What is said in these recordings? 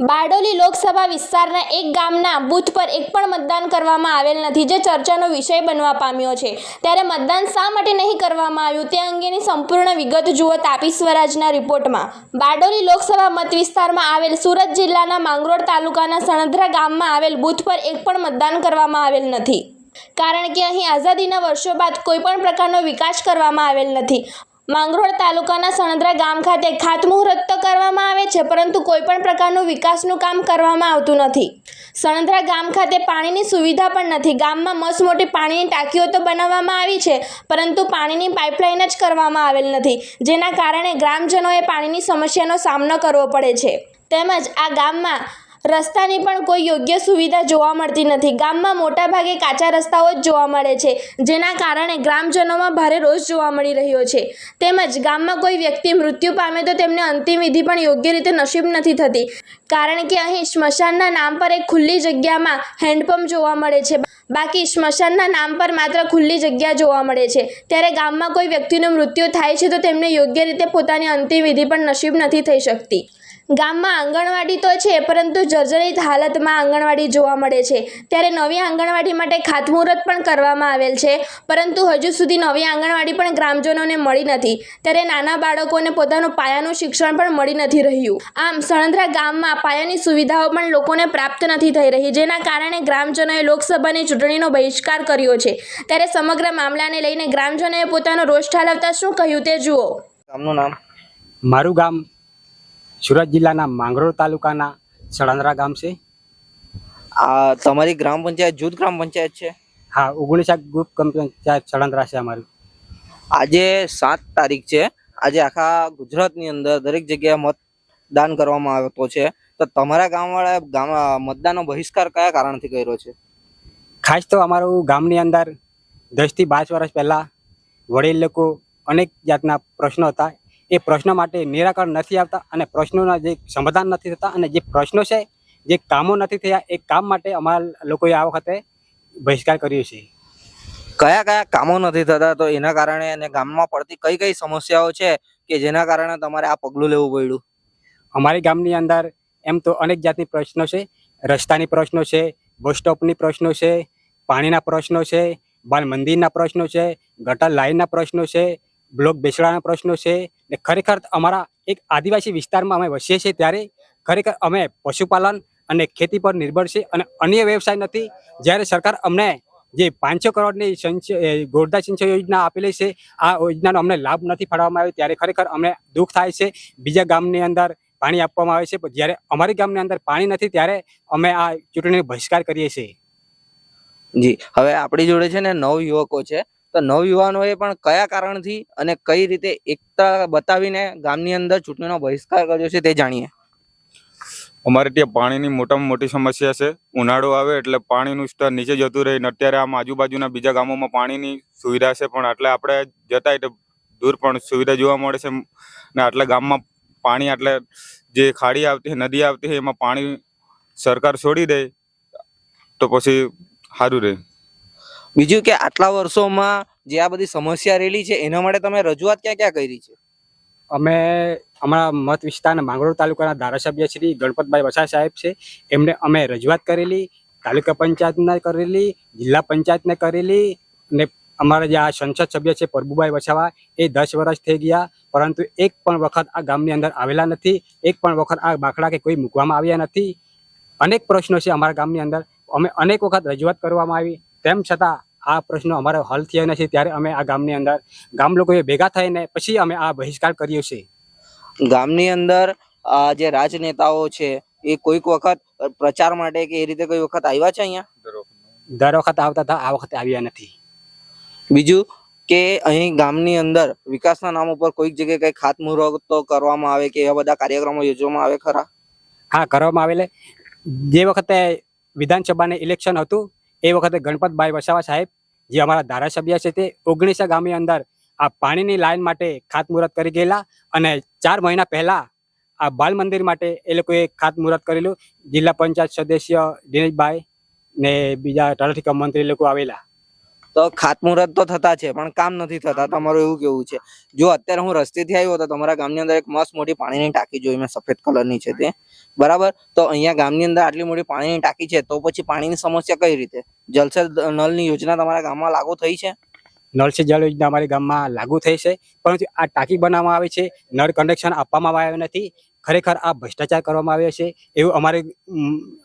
બારડોલી લોકસભા વિસ્તારના એક ગામના બૂથ પર એક પણ મતદાન કરવામાં આવેલ નથી, જે ચર્ચાનો વિષય બનવા પામ્યો છે। ત્યારે મતદાન શા માટે નહીં કરવામાં આવ્યું તે અંગેની સંપૂર્ણ વિગત જુઓ તાપી સ્વરાજના રિપોર્ટમાં। બારડોલી લોકસભા મત વિસ્તારમાં આવેલ સુરત જિલ્લાના માંગરોળ તાલુકાના સણધરા ગામમાં આવેલ બૂથ પર એક પણ મતદાન કરવામાં આવેલ નથી, કારણ કે અહીં આઝાદીના વર્ષો બાદ કોઈપણ પ્રકારનો વિકાસ કરવામાં આવેલ નથી। માંગરોળ તાલુકાના સણધરા ગામ ખાતે ખાતમુહૂર્ત તો કરવામાં આવે છે, પરંતુ કોઈપણ પ્રકારનું વિકાસનું કામ કરવામાં આવતું નથી। સણધરા ગામ ખાતે પાણીની સુવિધા પણ નથી। ગામમાં મસ્ત મોટી પાણીની ટાંકીઓ તો બનાવવામાં આવી છે, પરંતુ પાણીની પાઇપલાઇન જ કરવામાં આવેલ નથી, જેના કારણે ગ્રામજનોએ પાણીની સમસ્યાનો સામનો કરવો પડે છે। તેમજ આ ગામમાં રસ્તાની પણ કોઈ યોગ્ય સુવિધા જોવા મળતી નથી। ગામમાં મોટાભાગે કાચા રસ્તાઓ જ જોવા મળે છે, જેના કારણે ગ્રામજનોમાં ભારે રોષ જોવા મળી રહ્યો છે। તેમજ ગામમાં કોઈ વ્યક્તિ મૃત્યુ પામે તો તેમને અંતિમ વિધિ પણ યોગ્ય રીતે નસીબ નથી થતી, કારણ કે અહીં સ્મશાનના નામ પર એક ખુલ્લી જગ્યામાં હેન્ડપંપ જોવા મળે છે, બાકી સ્મશાનના નામ પર માત્ર ખુલ્લી જગ્યા જોવા મળે છે। ત્યારે ગામમાં કોઈ વ્યક્તિનું મૃત્યુ થાય છે તો તેમને યોગ્ય રીતે પોતાની અંતિમ વિધિ પણ નસીબ નથી થઈ શકતી। ગામમાં આંગણવાડી તો છે, પરંતુ જર્જરિત હાલતમાં આંગણવાડી જોવા મળે છે। ત્યારે નવી આંગણવાડી માટે ખાતમુહૂર્ત પણ કરવામાં આવેલ છે, પરંતુ હજુ સુધી નવી આંગણવાડી પણ ગ્રામજનોને મળી નથી। ત્યારે નાના બાળકોને પોતાનું પાયાનું શિક્ષણ પણ મળી નથી રહ્યું। આમ સણધરા ગામમાં પાયાની સુવિધાઓ પણ લોકોને પ્રાપ્ત નથી થઈ રહી, જેના કારણે ગ્રામજનોએ લોકસભાની ચૂંટણીનો બહિષ્કાર કર્યો છે। ત્યારે સમગ્ર મામલાને લઈને ગ્રામજનોએ પોતાનો રોષ ઠાલવતા શું કહ્યું તે જુઓ। ગામનું નામ? મારું ગામ સુરત જિલ્લાના માંગરોળ તાલુકાના સળંદરા ગામ છે। આ તમારી ગ્રામ પંચાયત જૂથ ગ્રામ પંચાયત છે? હા, 19 ગ્રુપ પંચાયત સળંદરા છે અમારી। આજે 7 તારીખ છે। આજે આખા ગુજરાતની અંદર દરેક જગ્યાએ મતદાન કરવામાં આવતો છે, તો તમારા ગામવાળા મતદાનનો બહિષ્કાર કયા કારણથી કર્યો છે? ખાસ તો અમારું ગામની અંદર 10 થી 12 વર્ષ પહેલાં વડીલ લોકો અનેક જાતના પ્રશ્નો હતા। એ પ્રશ્નો માટે નિરાકરણ નથી આવતા અને પ્રશ્નોના જે સમાધાન નથી થતા, અને જે પ્રશ્નો છે, જે કામો નથી થયા, એ કામ માટે અમારા લોકોએ આ વખતે બહિષ્કાર કર્યો છે। કયા કયા કામો નથી થતા, તો એના કારણે અને ગામમાં પડતી કઈ કઈ સમસ્યાઓ છે કે જેના કારણે તમારે આ પગલું લેવું પડ્યું? અમારી ગામની અંદર એમ તો અનેક જાતની પ્રશ્નો છે। રસ્તાની પ્રશ્નો છે, બસ સ્ટોપની પ્રશ્નો છે, પાણીના પ્રશ્નો છે, બાલ મંદિરના પ્રશ્નો છે, ગટર લાઇનના પ્રશ્નો છે, બ્લોક બેસડાના પ્રશ્નો છે। ને ખરેખર અમારા એક આદિવાસી વિસ્તારમાં અમે વસીએ છીએ, ત્યારે ખરેખર અમે પશુપાલન અને ખેતી પર નિર્ભર છે અને અન્ય વ્યવસાય નથી। જ્યારે સરકાર અમને જે 500 કરોડની ગોરધા સિંચાઈ યોજના આપેલી છે, આ યોજનાનો અમને લાભ નથી ફાળવવામાં આવ્યો, ત્યારે ખરેખર અમને દુઃખ થાય છે। બીજા ગામની અંદર પાણી આપવામાં આવે છે, પણ જ્યારે અમારી ગામની અંદર પાણી નથી, ત્યારે અમે આ ચૂંટણીનો બહિષ્કાર કરીએ છીએ। જી, હવે આપણી જોડે છે ને નવયુવકો છે, તો નવયુવાનોએ પણ કયા કારણથી અને કઈ રીતે એકતા બતાવીને ગામની અંદર ચૂંટણીનો બહિષ્કાર કર્યો છે તે જાણીએ। અમારે ત્યાં પાણીની મોટામાં મોટી સમસ્યા છે। ઉનાળો આવે એટલે પાણીનું સ્તર નીચે જતું રહે, અત્યારે આમ આજુબાજુના બીજા ગામોમાં પાણીની સુવિધા છે, પણ એટલે આપણે જતા એટલે દૂર પણ સુવિધા જોવા મળે છે ને આટલા ગામમાં પાણી એટલે જે ખાડી આવતી નદી આવતી હોય એમાં પાણી સરકાર છોડી દે તો પછી સારું રહે। બીજું કે આટલા વર્ષોમાં જે આ બધી સમસ્યા રહેલી છે, એના માટે તમે રજૂઆત ક્યાં ક્યાં કરી છે? અમે અમારા મત વિસ્તારના માંગરોળ તાલુકાના ધારાસભ્ય શ્રી ગણપતભાઈ વસાવા સાહેબ છે, એમને અમે રજૂઆત કરેલી, તાલુકા પંચાયતને કરેલી, જિલ્લા પંચાયતને કરેલી, અને અમારા જે આ સંસદ સભ્ય છે પ્રભુભાઈ વસાવા, એ 10 વર્ષ થઈ ગયા, પરંતુ એક પણ વખત આ ગામની અંદર આવેલા નથી। એક પણ વખત આ બાકડા કે કોઈ મૂકવામાં આવ્યા નથી। અનેક પ્રશ્નો છે અમારા ગામની અંદર, અમે અનેક વખત રજૂઆત કરવામાં આવી, તેમ છતાં આ પ્રશ્નો અમારો હલ થયા નથી। ત્યારે અમે આ ગામની અંદર ગામ લોકોએ ભેગા થઈને પછી અમે આ બહિષ્કાર કર્યો છે। ગામની અંદર જે રાજનેતાઓ છે એ કોઈક વખત પ્રચાર માટે કે એ રીતે કોઈ વખત આવ્યા છે અહીંયા? દર વખત આવતા હતા, આ વખતે આવ્યા નથી। બીજું કે અહીં ગામની અંદર વિકાસના નામ ઉપર કોઈક જગ્યાએ કઈ ખાતમુહૂર્ત તો કરવામાં આવે કે એવા બધા કાર્યક્રમો યોજવામાં આવે ખરા? હા, કરવામાં આવેલે। જે વખતે વિધાનસભાને ઇલેક્શન હતું, એ વખતે ગણપતભાઈ વસાવા સાહેબ, જે અમારા ધારાસભ્ય છે, તે 19 ગામની અંદર આ પાણીની લાઈન માટે ખાતમુહૂર્ત કરી ગયેલા, અને 4 મહિના પહેલા આ બાલ મંદિર માટે એ લોકોએ ખાતમુહૂર્ત કરેલું। જિલ્લા પંચાયત સદસ્ય દિનેશભાઈ ને બીજા તલાટી મંત્રી લોકો આવેલા। તો ખાતમુહૂર્ત તો થતા છે પણ કામ નથી થતા, તમારું એવું કેવું છે? જો અત્યારે હું રસ્તેથી આવ્યો તો તમારા ગામની અંદર એક મસ્ત મોટી પાણીની ટાંકી જોઈ મેં, સફેદ કલરની છે તે, બરાબર, તો અહીંયા ગામની અંદર આટલી મોટી પાણીની ટાંકી છે, તો પછી પાણીની સમસ્યા કઈ રીતે? જલ સે નળની યોજના તમારા ગામમાં લાગુ થઈ છે? નળ સે જળ યોજના અમારી ગામમાં લાગુ થઈ છે, પરંતુ આ ટાંકી બનાવવામાં આવે છે, નળ કનેક્શન આપવામાં આવ્યું નથી. ખરેખર આ ભ્રષ્ટાચાર કરવામાં આવ્યો છે એવું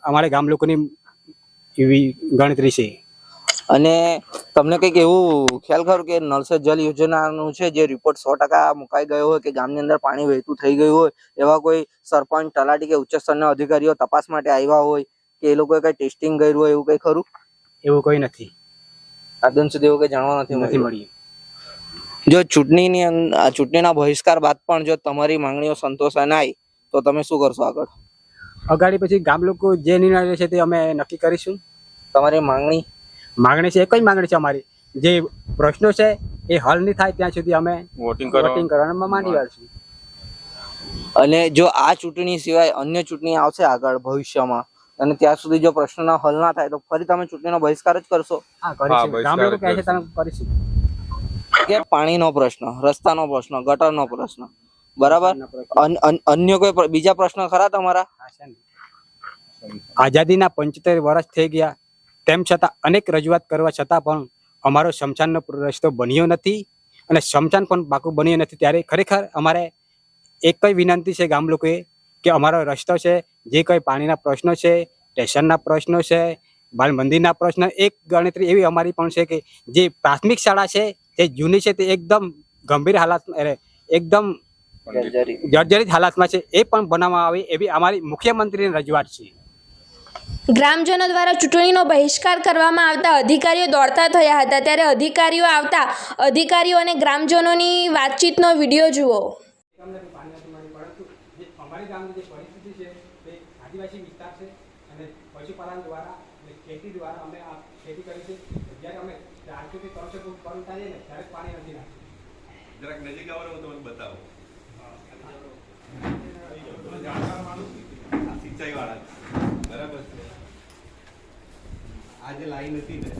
અમારે ગામ લોકોની એવી ગણતરી છે. અને તમને કંઈક એવું ખ્યાલ ખરો કે નળ સે જલ યોજનાનું છે જે રિપોર્ટ 100% મુકાઈ ગયો હોય કે ગામની અંદર પાણી વહેતું થઈ ગયું હોય, એવા કોઈ સરપંચ, તલાટી કે ઉચ્ચ સ્તરના અધિકારીઓ તપાસ માટે આવ્યા હોય કે એ લોકોએ કઈ ટેસ્ટિંગ કર્યું હોય એવું કઈ ખરું? એવું કોઈ નથી, આદન સુધી એવું કઈ જાણવા નથી મળ્યું. મળ્યું. જો ચૂંટણીના બહિષ્કાર બાદ પણ જો તમારી માંગણીઓ સંતોષાય નહીં તો તમે શું કરશો આગળ? અગાડી પછી ગામ લોકો જે નિર્ણય લે છે તે અમે નક્કી કરીશું. તમારી માંગણી છે, એક જ માંગણી છે અમારી, જે પ્રશ્નો છે એ હલ નહીં થાય ત્યાં સુધી અમે વોટિંગ કરવાનું માંડી વાળશું. અને જો આ ચૂંટણી સિવાય અન્ય ચૂંટણી આવશે આગળ ભવિષ્યમાં અને ત્યાં સુધી જો પ્રશ્નના હલ ના થાય તો ફરી તમે ચૂંટણીનો બહિષ્કાર જ કરશો? હા, કરીશું. બહિષ્કાર ગામ લોકો કહે છે કરીશું. તમે કરીશું. કે પાણીનો પ્રશ્ન, રસ્તાનો પ્રશ્ન, ગટરનો પ્રશ્ન, બરાબર, અન્ય કોઈ બીજા પ્રશ્ન ખરા તમારા? આઝાદીના 75 વર્ષ થઈ ગયા, તેમ છતાં અનેક રજૂઆત કરવા છતાં પણ અમારો શમશાનનો રસ્તો બન્યો નથી અને શમશાન પણ પાકું બન્યું નથી. ત્યારે ખરેખર અમારે એક જ વિનંતી છે ગામ લોકોએ કે અમારો રસ્તો છે, જે કંઈ પાણીના પ્રશ્નો છે, સ્ટેશનના પ્રશ્નો છે, બાલ મંદિરના પ્રશ્ન, એક ગણતરી એવી અમારી પણ છે કે જે પ્રાથમિક શાળા છે તે જૂની છે, તે એકદમ ગંભીર હાલતમાં, એકદમ જર્જરિત હાલતમાં છે, એ પણ બનાવવામાં આવે એવી અમારી મુખ્યમંત્રીની રજૂઆત છે. ગ્રામજનો દ્વારા ચૂંટણીનો બહિષ્કાર કરવામાં આવતા અધિકારીઓ દોડતા થયા હતા, ત્યારે અધિકારીઓ આવતા અધિકારીઓ અને ગ્રામજનોની વાતચીતનો વિડીયો જુઓ. અમારી ગામની જે પરિસ્થિતિ છે તે આદિવાસી વિસ્તાર છે અને પશુપાલન દ્વારા ખેતી દ્વારા અમે આ ખેતી કરી છે. જ્યારે અમે 400 થી 300 ફૂટ પર ઉતારીએ ને ત્યારે પાણી નથી નાખતું. જરાક નજીક આવો ને હું તમને બતાવું. સિંચાઈ વાળા બરાબર છે. આ જે લાઈન હતી ને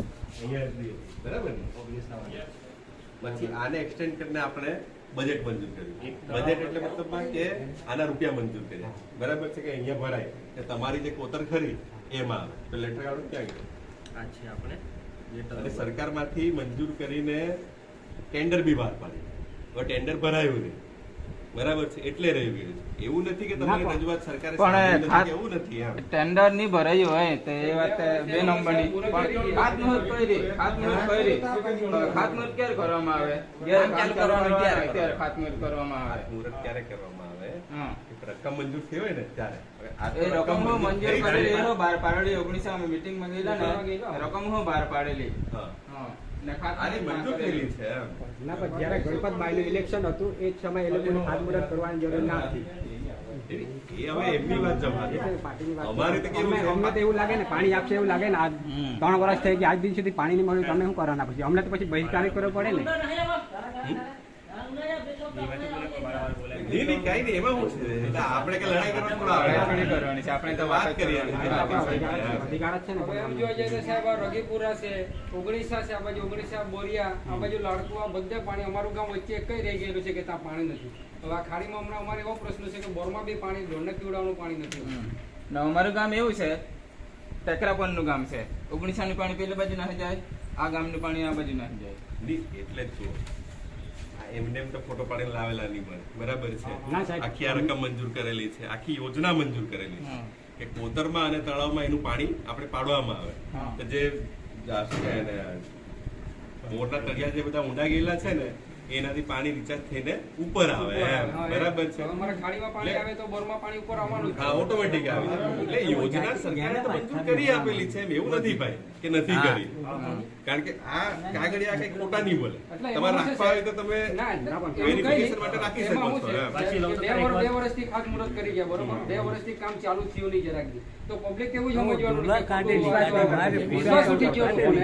અહીંયા હતી, બરાબર ને, પછી આને એક્સટેન્ડ કરીને આપણે બજેટ મંજૂર કર્યું. બજેટ એટલે મતલબમાં કે આના રૂપિયા મંજૂર કર્યા, બરાબર છે, કે અહીંયા ભરાય કે તમારી જે કોતર ખરી એમાં આવે તો લેટર કાઢો ક્યાં ગયો? આ છે આપણે અને સરકારમાંથી મંજૂર કરીને ટેન્ડર બી બહાર પાડી. હવે ટેન્ડર ભરાયું નહીં, બરાબર છે, એટલે રહી ગયું છે. એવું નથી કે તમારી રજૂઆત સરકારે સાંભળી નથી, એવું નથી. એમ ટેન્ડર ની ભરાયું હોય તો એ વાત બે નંબરની, પણ ખાતમુહૂર્ત ક્યારે કરવામાં આવે? ત્યારે ખાતમુહૂર્ત કરવામાં આવે. મુહૂર્ત ક્યારે કરવામાં આવે? રકમ મંજૂર થઈ હોય ને ત્યારે. એ રકમ હું મંજૂર કરેલી, એનો બહાર પાડેલી 19 અમે મીટિંગ માં ગયેલા ને, રકમ હું બહાર પાડેલી. આની મંજૂર થયેલી છે એમ. ના, પણ જ્યારે ગણપત બાઈનું ઇલેક્શન હતું એ જ સમયે એ લોકોને ખાતમુહૂર્ત કરવાની જરૂર ના હતી. એ હવે એમની વાત જમા છે. અમારે તો કેવું છે, અમને તો એવું લાગે ને પાણી આપશે એવું લાગે ને, આ 3 વર્ષ થઈ ગયા આજ દિન સુધી પાણી નહીં મળ્યું, તમે શું કરવાના? પછી અમને તો પછી બહિષ્કાર કરવો પડે ને. નહીં, કાંઈ નહીં, એમાં શું છે? એટલે આપણે કે લડાઈ કરવાની થોડા આવે. કરવાની છે, આપણે તો વાત કરીએ. અધિકાર જ છે ને. જોવા જઈએ તો સાહેબ આ રગીપુરા છે, ઓગણીસા છે, આ બાજુ ઓગણીસા બોરિયા, આ બાજુ લાડકું, આ બધા પાણી અમારું ગામ વચ્ચે એક જ રહી ગયેલું છે કે ત્યાં પાણી નથી. હવે આ ખાડીમાં હમણાં અમારે એવો પ્રશ્ન છે કે બોરમાં બી પાણી, ઢોરને પીવડાવવાનું પાણી નથી. અમારું ગામ એવું છે, ટેકરાપનનું ગામ છે, 19 નું પાણી પેલી બાજુ નાખી જાય, આ ગામનું પાણી આ બાજુ નાખી જાય. એટલે જ છું એમને એમ તો ફોટો પાડીને લાવેલા નહીં મળે, બરાબર છે. ના સાહેબ. આખી આ રકમ મંજૂર કરેલી છે, આખી યોજના મંજૂર કરેલી છે કે કોતરમાં અને તળાવમાં એનું પાણી આપણે પાડવામાં આવે. તો જે શું કહે ને, બોરના તળિયા જે બધા ઊંડા ગયેલા છે ને એનાથી પાણી રિચાર્જ થઈને ઉપર આવે એમ, બરાબર છે. અમારે ખાડીમાં પાણી આવે તો બોરમાં પાણી ઉપર આવવાનું હા, ઓટોમેટિક આવે. એટલે યોજના સરકારે તો મંજૂર કરી આપેલી છે એમ એવું નથી ભાઈ કે નથી કરી. કારણ કે આ કાગળિયા કઈ ખોટા નહીં બોલે. તમારે રાખવા હોય તો તમે વેરિફિકેશન માટે રાખી શકો છો એમ. 2 વર્ષથી ખાતમુહૂર્ત કરી ગયા, બરોબર, 2 વર્ષથી કામ ચાલુ થયું નહીં જરાક બી. તો પબ્લિક એવું સમજવાનું વિશ્વાસ ઉઠી ગયો લોકોને.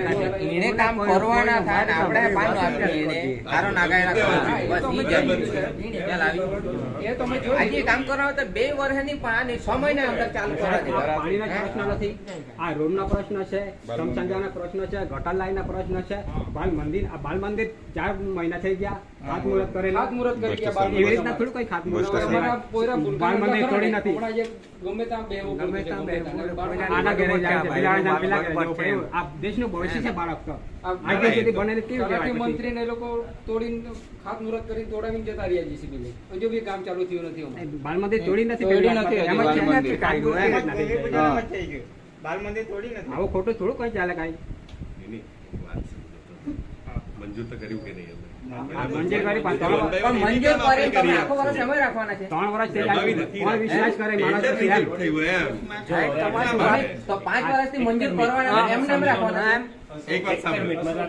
એને કામ કરવાના થાય ને આપણે પાનું આપીએ એને સારો નાગાયના બસ ઈ જ એ તમે જોઈ આજે કામ કરાવો તો 2 વર્ષની પાણી 6 મહિના અંદર ચાલુ કરાવી પાણીના પ્રશ્ન નથી, આ રોડના પ્રશ્ન છે, સમસંજાના પ્રશ્નો છે, ગટર લાઈનના પ્રશ્નો છે, બાલ મંદિર 4 મહિના થઈ ગયા ખાતમુહૂર્ત કરેલું. ખાતમુહૂર્ત કરી ગયા બાલ એવી રીતના થોડું કોઈ ખાતમુહૂર્ત અમારા પોયરા બાલ મંદિર તોડી નથી. હમણાં જે ગમે ત્યાં બેહવું પડે છે, આના ઘરે જાય છે, પેલા ઘરે જવું પડે. આ દેશનું ભવિષ્ય છે બાળક તો. આજે સુધી બનેલી કેવી કહેવાય પછી? મંત્રીને એ લોકો તોડીને ખાતમુહૂર્ત કરી તોડાવીને જતા રહ્યા JCB લઈ. હજુ બી કામ ચાલુ થયું નથી હમણાં. બાલ મંદિર તોડી નથી તોડી કર્યું. નથી હજી એમ જ છે બાલ ને મંદિર. કે કાંઈ એમ જ નથી કર્યું. આવું ખોટું થોડું કઈ ચાલે કાંઈ. એની વાત સમજો. મંજૂર તો કર્યું કે નહીં આ મંજૂર કરી પણ ત્રણ પણ મંજૂર કરી તમે આખો વર્ષ સમય રાખવાના છે. 3 વર્ષ થઈ ગયા. કોણ વિશ્વાસ કરે માણસ નથી એમ. તો 5 વર્ષથી મંજૂર કરવાના એમને એમ રાખવાના એમ. એક વાત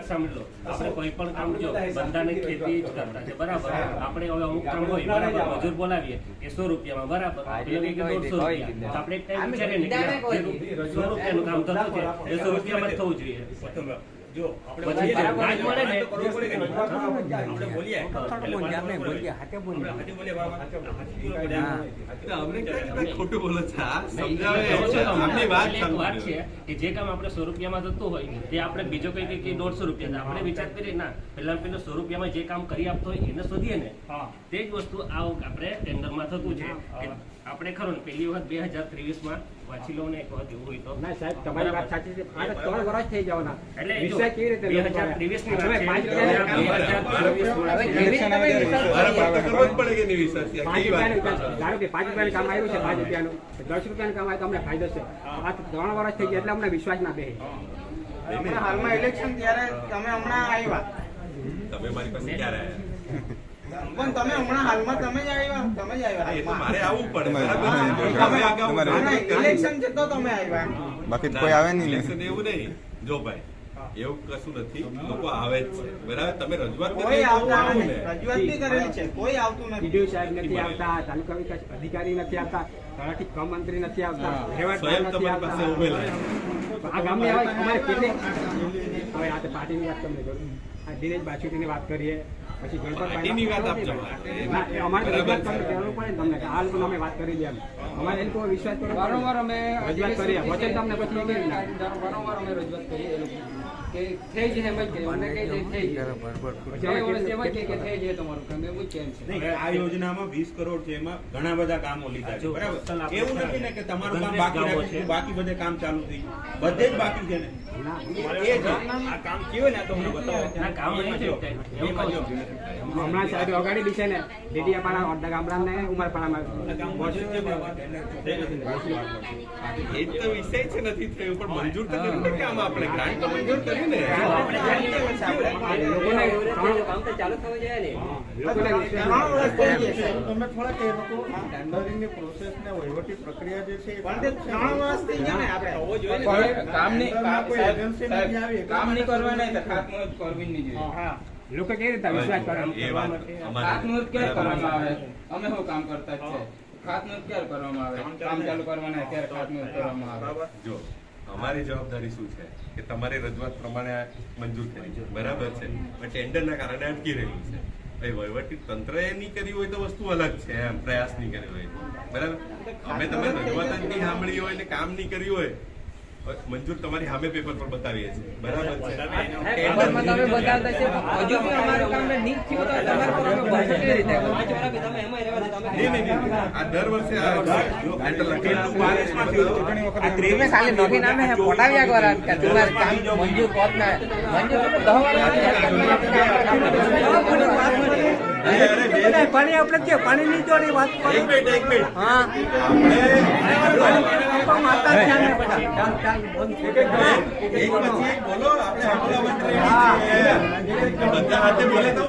સાંભળો. આપણે કોઈ પણ કામ જો બધાને ખેતી જ કરતા છે બરાબર. આપણે હવે અમુક કામ હોય બરાબર મજૂર બોલાવીએ કે 100 રૂપિયામાં બરાબર, પેલો કે 150 રૂપિયા. તો આપણે એક ટાઈમ વિચારીએ ને કે 100 રૂપિયાનું કામ થતું છે 200 રૂપિયામાં જ થવું જોઈએ. પછી ના જ મળે ને અમને કઈ ખોટું બોલો છો? આ સમજાવે આપની વાત એક વાત સમજો. છે કે જે કામ આપણે 100 રૂપિયામાં થતું હોય તે આપણે બીજો કઈ 150 રૂપિયા આપણે વિચાર કરીએ ના પેલા 100 રૂપિયામાં જે કામ કરી આપતો હોય એને શોધીએ ને. તે જ વસ્તુ આ આપણે ટેન્ડરમાં થતું છે કે આપણે ખરો ને પહેલી વખત 2023 વાંચી લો ને એક વખત એવું હોય તો. ના સાહેબ તમારી વાત સાચી છે. આ તો 3 વર્ષ થઈ જવાના. એટલે જો વિષય કેવી રીતે લેવો પડે? 2023 ની તમે વાત છે. 2023 5 રૂપિયાનું ધારો કે 5 રૂપિયાનું કામ આવ્યું છે, 5 રૂપિયાનું 10 રૂપિયાનું કામ આવે તો અમને ફાયદો છે. આ તો 3 વર્ષ થઈ ગયા એટલે અમને વિશ્વાસ ના બેસે. હાલમાં ઇલેક્શન ત્યારે તમે હમણાં આવ્યા તમે મારી પાસે ક્યારે આવ્યા? પણ તમે હમણાં હાલમાં તમે જ આવ્યા હા, એ તો મારે આવવું પડે. ઇલેક્શન છે તો તમે આવ્યા બાકી કોઈ આવે નહીં. ઇલેક્શન એવું નહીં. જો ભાઈ એવું કશું નથી, લોકો આવે જ છે બરાબર. તમે રજૂઆત કોઈ કરી તો આવતા આવું નથી. ને. રજૂઆત બી કરેલી છે, કોઈ આવતું નથી. ડીડીઓ સાહેબ નથી આવતા, તાલુકા વિકાસ અધિકારી નથી આવતા, તલાટી કમ મંત્રી નથી આવતા, વહીવટદાર સ્વયં નથી તમારી પાસે આવતા. ઉભેલા છે. આ ગામની હવે અમારે કેટલી હવે આ તો પાર્ટીની વાત તમને કરું. આ દિનેશ બાછુટીની વાત કરીએ, પછી પાર્ટીની વાત આપ જવા. અમારે રજૂઆત કરવી જરૂર પડે ને તમને કે આ લોકોને અમે વાત કરી લઈએ. અમારે એ લોકો વિશ્વાસ કરવો પડે. વારંવાર અમે રજૂઆત કરીએ વચન તમને પછી એ કેવી ના વારંવાર અમે રજૂઆત કરીએ એ લોકો કે થઈ જાય એમ જ કહે અમને કહી દે થઈ જાય. 2 વર્ષ એમ જ કહે કે થઈ જાય તમારું કામ એવું જ કેમ છે. આ યોજનામાં 20 કરોડ છે, એમાં ઘણા બધા કામો લીધા છે બરાબર. એવું નથી ને કે તમારું કામ બાકી રાખ્યું, બાકી બધે કામ ચાલુ થઈ ગયું. બધે જ બાકી છે ને. એ જ આ કામ કેવું ને તો મને બતાવો. ના કામ નહીં થયું. એવું કરજો. હમણાં સાહેબ અગાડી બી છે ને ડેડિયાપાડા અડધા ગામડાને ઉમરપાડામાં એ જ તો વિષય છે, નથી થયું પણ મંજૂર તો કર્યું ને કામ. આપણે ગ્રાન્ટ તો મંજૂર કર્યું ને. કામ તો ચાલુ થવું જોઈએ ને. લોકોને 3 વર્ષ થઈ ગયા છે. તમે થોડાક એ લોકો ટેન્ડરિંગની પ્રોસેસ ને વહીવટી પ્રક્રિયા જે છે એ પણ તે 3 વર્ષ થઈ ગયા ને આપણે કામ નહીં કરવા નહીં તો ખાતમુહૂર્ત કરવી નહીં જોઈએ. લોકો કેવી રીતે વિશ્વાસ કરે? એ વાત અમારે ખાતમુહૂર્ત ક્યારે કરવામાં આવે? અમે શું કામ કરતા જ છે. ખાતમુહૂર્ત ક્યારે કરવામાં આવે? કામ ચાલુ કરવાના હોય ત્યારે ખાતમુહૂર્ત કરવામાં આવે. જો અમારી જવાબદારી શું છે કે તમારી રજૂઆત પ્રમાણે આ મંજૂર કરી છે બરાબર છે, પણ ટેન્ડરના કારણે અટકી રહ્યું છે. ભાઈ વહીવટી તંત્રએ નહીં કર્યું હોય તો વસ્તુ અલગ છે, એમ પ્રયાસ નહીં કર્યો હોય બરાબર. અમે તમે રજૂઆત જ નહીં સાંભળી હોય ને કામ નહીં કર્યું હોય, મંજૂર તમારી સામે પેપર પર બતાવીએ છીએ બરાબર છે. પેપરમાં તમે બતાવતા છે પણ હજુ બી અમારું કામ નહીં થયું તો તમારે પર અમે ભરસું કેવી રીતે? 5 વર્ષ તમે એમાં રહેવા દો. તમે નહીં. આ દર વર્ષે આ લેટર લખેલું આ 23 સાલે નોખી નામે હે પોટાવ્યા કરા કે તમારે કામ મંજૂર કોત ના મંજૂર તો 10 વર્ષ પાણી આપણે કે પાણી ની જોડી વાત એક મિનિટ હા એક પછી એક બોલો. આપણે હમણાં બધા હાથે બોલે તો